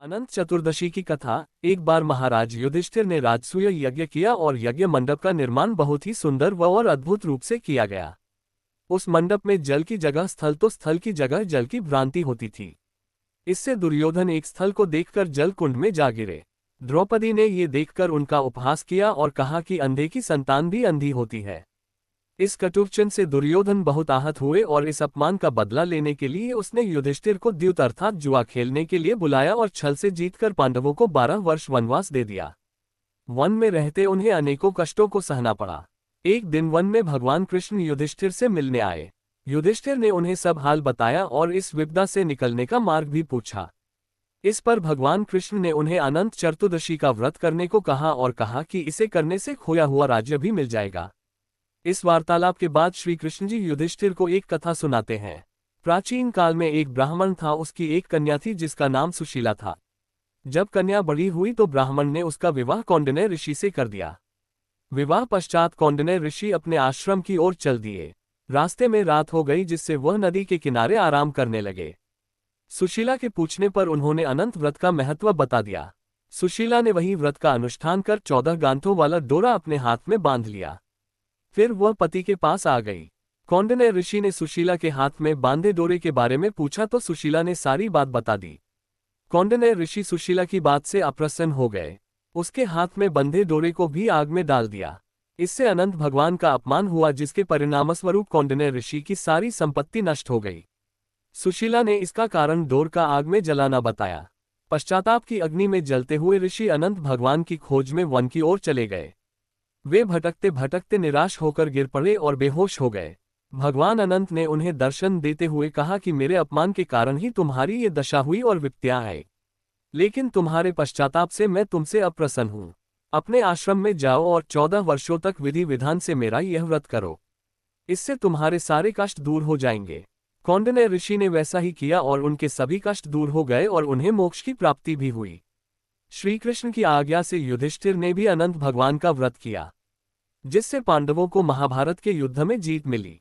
अनंत चतुर्दशी की कथा। एक बार महाराज युधिष्ठिर ने राजसूय यज्ञ किया और यज्ञ मंडप का निर्माण बहुत ही सुंदर व और अद्भुत रूप से किया गया। उस मंडप में जल की जगह स्थल तो स्थल की जगह जल की भ्रांति होती थी। इससे दुर्योधन एक स्थल को देखकर जल कुंड में जा गिरे। द्रौपदी ने ये देखकर उनका उपहास किया और कहा कि अंधे की संतान भी अंधी होती है। इस कटुवचन से दुर्योधन बहुत आहत हुए और इस अपमान का बदला लेने के लिए उसने युधिष्ठिर को द्यूत अर्थात जुआ खेलने के लिए बुलाया और छल से जीतकर पांडवों को 12 वर्ष वनवास दे दिया। वन में रहते उन्हें अनेकों कष्टों को सहना पड़ा। एक दिन वन में भगवान कृष्ण युधिष्ठिर से मिलने आए। युधिष्ठिर ने उन्हें सब हाल बताया और इस विपदा से निकलने का मार्ग भी पूछा। इस पर भगवान कृष्ण ने उन्हें अनंत चतुर्दशी का व्रत करने को कहा और कहा कि इसे करने से खोया हुआ राज्य भी मिल जाएगा। इस वार्तालाप के बाद श्री कृष्ण जी युधिष्ठिर को एक कथा सुनाते हैं। प्राचीन काल में एक ब्राह्मण था, उसकी एक कन्या थी जिसका नाम सुशीला था। जब कन्या बड़ी हुई तो ब्राह्मण ने उसका विवाह कौंडिन्य ऋषि से कर दिया। विवाह पश्चात कौंडिन्य ऋषि अपने आश्रम की ओर चल दिए। रास्ते में रात हो गई जिससे वह नदी के किनारे आराम करने लगे। सुशीला के पूछने पर उन्होंने अनंत व्रत का महत्व बता दिया। सुशीला ने वही व्रत का अनुष्ठान कर 14 गांठों वाला डोरा अपने हाथ में बांध लिया। फिर वह पति के पास आ गई। कौंडिन्य ऋषि ने सुशीला के हाथ में बांधे डोरे के बारे में पूछा तो सुशीला ने सारी बात बता दी। कौंडिन्य ऋषि सुशीला की बात से अप्रसन्न हो गए। उसके हाथ में बंधे डोरे को भी आग में डाल दिया। इससे अनंत भगवान का अपमान हुआ, जिसके परिणामस्वरूप कौंडिन्य ऋषि की सारी संपत्ति नष्ट हो गई। सुशीला ने इसका कारण डोर का आग में जलाना बताया। पश्चाताप की अग्नि में जलते हुए ऋषि अनंत भगवान की खोज में वन की ओर चले गए। वे भटकते भटकते निराश होकर गिर पड़े और बेहोश हो गए। भगवान अनंत ने उन्हें दर्शन देते हुए कहा कि मेरे अपमान के कारण ही तुम्हारी ये दशा हुई और विपत्तियां आई, लेकिन तुम्हारे पश्चाताप से मैं तुमसे अप्रसन्न हूं। अपने आश्रम में जाओ और 14 वर्षों तक विधि विधान से मेरा यह व्रत करो। इससे तुम्हारे सारे कष्ट दूर हो जाएंगे। कौंडिन्य ऋषि ने वैसा ही किया और उनके सभी कष्ट दूर हो गए और उन्हें मोक्ष की प्राप्ति भी हुई। श्री कृष्ण की आज्ञा से युधिष्ठिर ने भी अनंत भगवान का व्रत किया, जिससे पांडवों को महाभारत के युद्ध में जीत मिली।